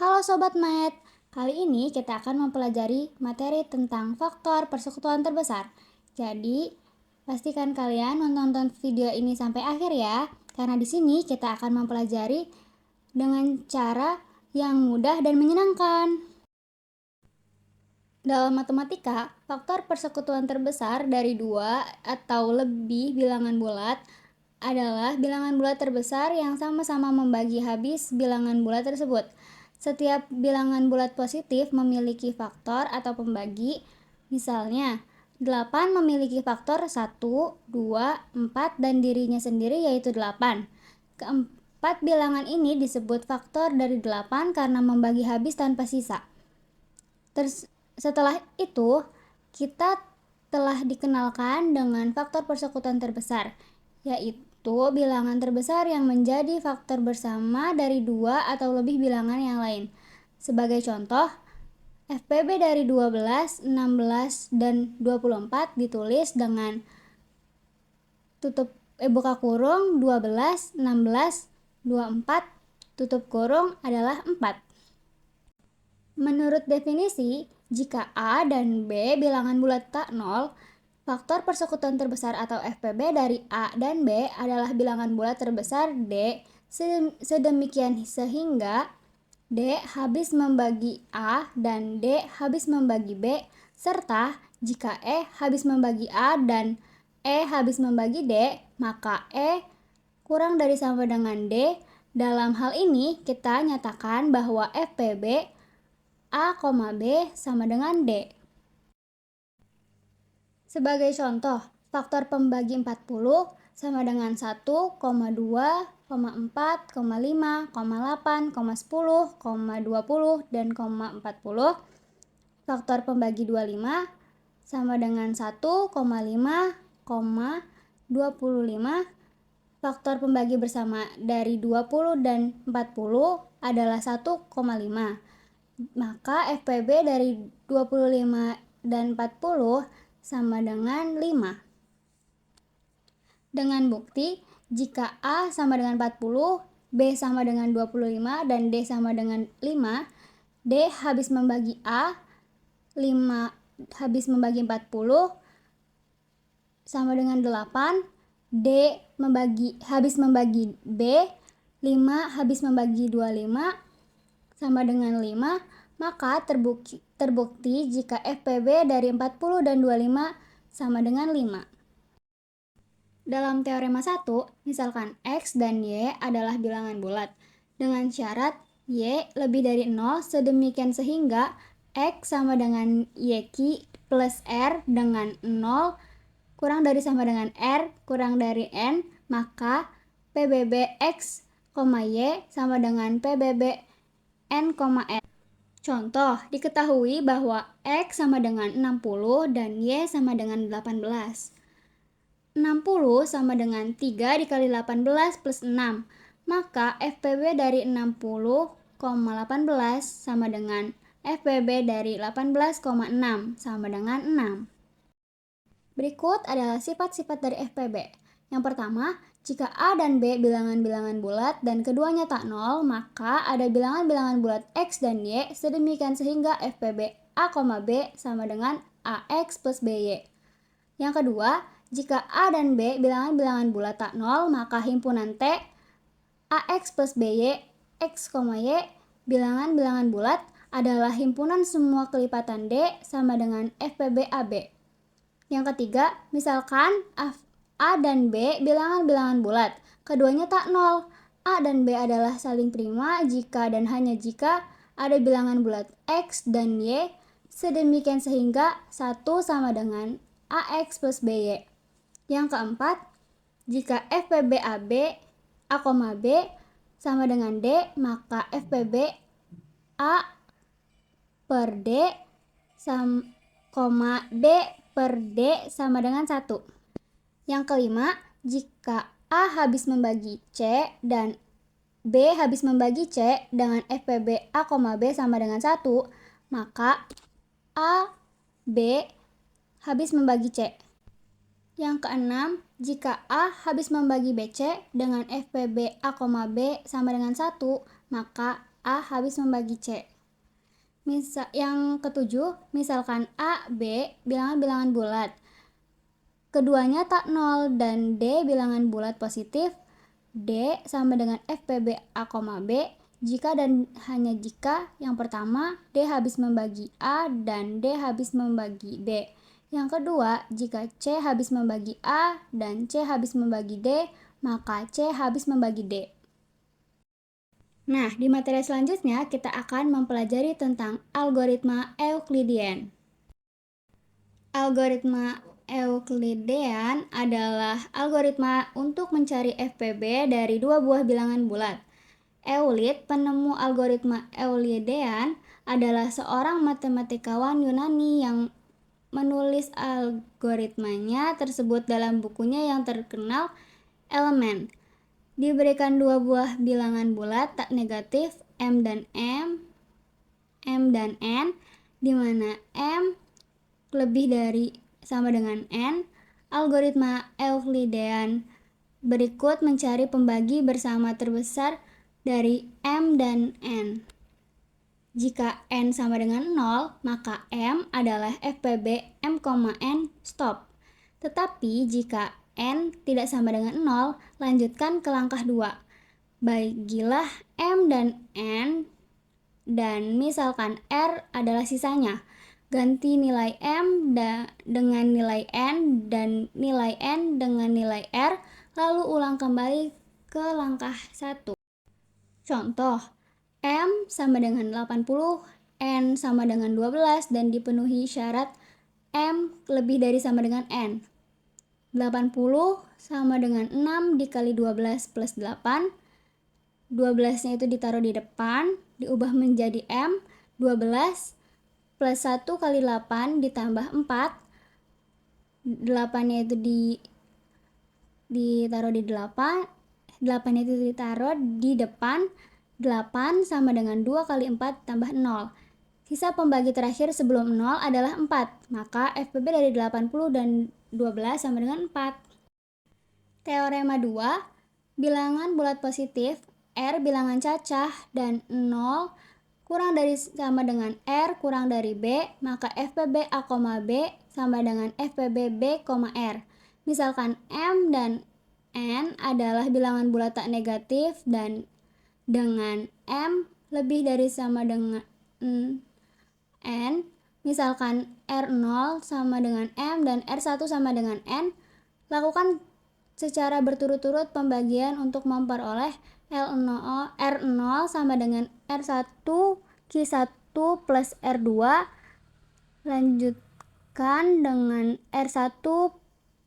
Halo Sobat Math, kali ini kita akan mempelajari materi tentang faktor persekutuan terbesar. Jadi, pastikan kalian menonton video ini sampai akhir ya, karena di sini kita akan mempelajari dengan cara yang mudah dan menyenangkan. Dalam matematika, faktor persekutuan terbesar dari dua atau lebih bilangan bulat adalah bilangan bulat terbesar yang sama-sama membagi habis bilangan bulat tersebut. Setiap bilangan bulat positif memiliki faktor atau pembagi, misalnya 8 memiliki faktor 1, 2, 4 dan dirinya sendiri yaitu 8. Keempat bilangan ini disebut faktor dari 8 karena membagi habis tanpa sisa. Setelah itu, kita telah dikenalkan dengan faktor persekutuan terbesar, yaitu bilangan terbesar yang menjadi faktor bersama dari dua atau lebih bilangan yang lain. Sebagai contoh, FPB dari 12, 16, dan 24 ditulis dengan buka kurung 12, 16, 24, tutup kurung adalah 4. Menurut definisi, jika A dan B bilangan bulat tak nol, faktor persekutuan terbesar atau FPB dari A dan B adalah bilangan bulat terbesar D, sedemikian sehingga D habis membagi A dan D habis membagi B, serta jika E habis membagi A dan E habis membagi D, maka E kurang dari sama dengan D. Dalam hal ini, kita nyatakan bahwa FPB A, B sama dengan D. Sebagai contoh, faktor pembagi 40 sama dengan 1, 2, 4, 5, 8, 10, 20, dan 40. Faktor pembagi 25 sama dengan 1, 5, 25. Faktor pembagi bersama dari 20 dan 40 adalah 1,5. Maka FPB dari 25 dan 40 sama dengan 5. Dengan bukti, jika A sama dengan 40, B sama dengan 25, dan D sama dengan 5, D habis membagi A, 5 habis membagi 40, sama dengan 8, D habis membagi B, 5 habis membagi 25, sama dengan 5, maka terbukti jika FPB dari 40 dan 25 sama dengan 5. Dalam teorema 1, misalkan X dan Y adalah bilangan bulat, dengan syarat Y lebih dari 0 sedemikian sehingga X sama dengan YQ plus R dengan 0 kurang dari sama dengan R kurang dari N, maka PBB X, Y sama dengan PBB N, N. Contoh, diketahui bahwa X sama dengan 60 dan Y sama dengan 18. 60 sama dengan 3 dikali 18 plus 6. Maka FPB dari 60,18 sama dengan FPB dari 18,6 sama dengan 6. Berikut adalah sifat-sifat dari FPB. Yang pertama, jika A dan B bilangan-bilangan bulat dan keduanya tak nol, maka ada bilangan-bilangan bulat X dan Y sedemikian sehingga FPB A, B sama dengan AX plus BY. Yang kedua, jika A dan B bilangan-bilangan bulat tak nol, maka himpunan T AX plus BY X, Y bilangan-bilangan bulat adalah himpunan semua kelipatan D sama dengan FPB AB. Yang ketiga, misalkan A dan B bilangan-bilangan bulat, keduanya tak nol. A dan B adalah saling prima jika dan hanya jika ada bilangan bulat X dan Y sedemikian sehingga 1 sama dengan AX plus BY. Yang keempat, jika FPB AB A, B sama dengan D, maka FPB A per D D per D sama dengan 1. Yang kelima, jika A habis membagi C dan B habis membagi C dengan FPB A, B sama dengan 1, maka A, B habis membagi C. Yang keenam, jika A habis membagi BC dengan FPB A, B sama dengan 1, maka A habis membagi C. Yang ketujuh, misalkan A, B bilangan-bilangan bulat. Keduanya tak 0 dan D bilangan bulat positif. D sama dengan FPB A, B jika dan hanya jika yang pertama D habis membagi A dan D habis membagi B. Yang kedua, jika C habis membagi A dan C habis membagi D, maka C habis membagi D. Nah, di materi selanjutnya kita akan mempelajari tentang algoritma Euclidean. Algoritma Euclidean adalah algoritma untuk mencari FPB dari dua buah bilangan bulat. Euclid, penemu algoritma Euclidean, adalah seorang matematikawan Yunani yang menulis algoritmanya tersebut dalam bukunya yang terkenal Elemen. Diberikan dua buah bilangan bulat tak negatif M dan N, di mana M lebih dari sama dengan N. Algoritma Euclidean berikut mencari pembagi bersama terbesar dari M dan N. Jika N sama dengan 0, maka M adalah FPB M, N stop. Tetapi jika N tidak sama dengan 0, lanjutkan ke langkah 2. Bagilah M dan N dan misalkan R adalah sisanya. Ganti nilai M dengan nilai N dan nilai N dengan nilai R, lalu ulang kembali ke langkah 1. Contoh, M sama dengan 80, N sama dengan 12 dan dipenuhi syarat M lebih dari sama dengan N. 80 sama dengan 6 dikali 12 plus 8. 12-nya itu ditaruh di depan, diubah menjadi M. 12 plus 1 kali 8 ditambah 4. 8-nya itu ditaruh di 8. 8-nya itu ditaruh di depan. 8 sama dengan 2 kali 4 tambah 0. Sisa pembagi terakhir sebelum 0 adalah 4. Maka FPB dari 80 dan 12 sama dengan 4. Teorema 2. Bilangan bulat positif R bilangan cacah dan 0 kurang dari sama dengan R kurang dari B, maka FPB A, B sama dengan FPB B, R. Misalkan M dan N adalah bilangan bulat tak negatif dan dengan M lebih dari sama dengan N, misalkan R0 sama dengan M dan R1 sama dengan N, lakukan secara berturut-turut pembagian untuk memperoleh R0 sama dengan R1 Q1 plus R2. Lanjutkan dengan R1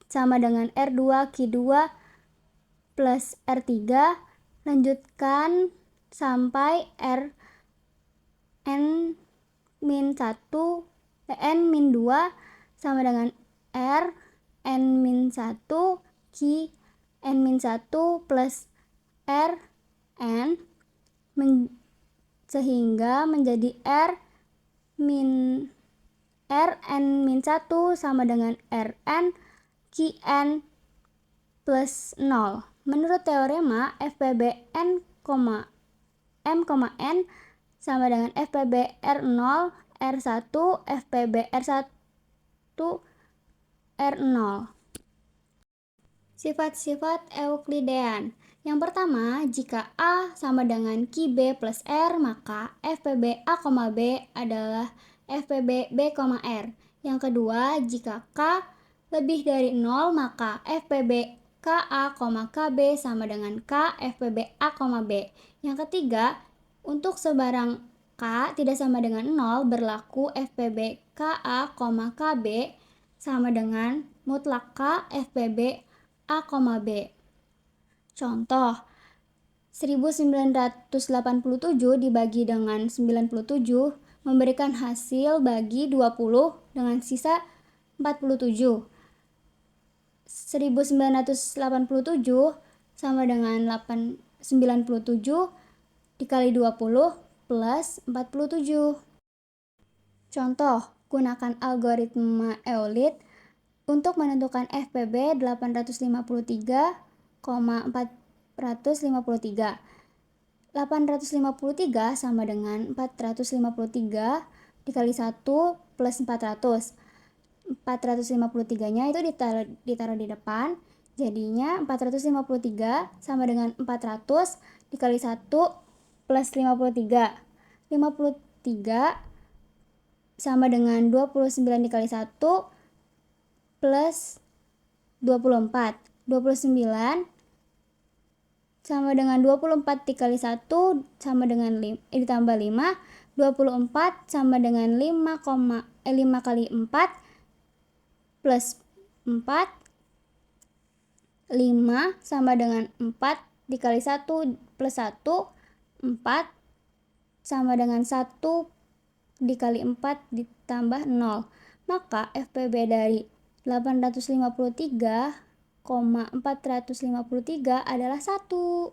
sama dengan R2 Q2 plus R3. Lanjutkan sampai N-1 N-2 sama dengan R N-1 Q N-1 plus R N sehingga menjadi Rn-1 sama dengan Rn Qn plus 0. Menurut teorema, FPB N, M, N sama dengan FPB R0, R1, FPB R1, R0. Sifat-sifat Euclidean. Yang pertama, jika A sama dengan QB plus R, maka FPB A, B adalah FPB B, R. Yang kedua, jika K lebih dari 0, maka FPB KA, KB sama dengan K FPB A, B. Yang ketiga, untuk sebarang K tidak sama dengan 0, berlaku FPB KA, KB sama dengan mutlak K FPB A, B. Contoh, 1987 dibagi dengan 97 memberikan hasil bagi 20 dengan sisa 47. 1987 sama dengan 97 dikali 20 plus 47. Contoh, gunakan algoritma Euclid untuk menentukan FPB 853,453. 853 sama dengan 453 dikali 1 plus 400. 453-nya itu ditaruh di depan, jadinya 453 sama dengan 400 dikali 1 plus 53. 53 sama dengan 29 dikali 1 plus 24. 29 sama dengan 24 dikali 1 sama dengan 5, ditambah 5. 24 sama dengan 5 kali 4 plus 4. 5 sama dengan 4 dikali 1 plus 1. 4 sama dengan 1 dikali 4 ditambah 0. Maka FPB dari 853,453 adalah 1.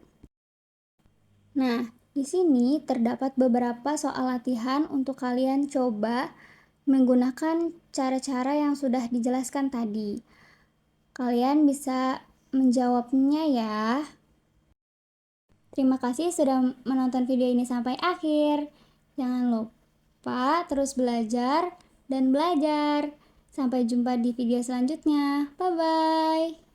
Nah, di sini terdapat beberapa soal latihan untuk kalian coba menggunakan cara-cara yang sudah dijelaskan tadi. Kalian bisa menjawabnya ya. Terima kasih sudah menonton video ini sampai akhir. Jangan lupa terus belajar dan belajar. Sampai jumpa di video selanjutnya. Bye-bye.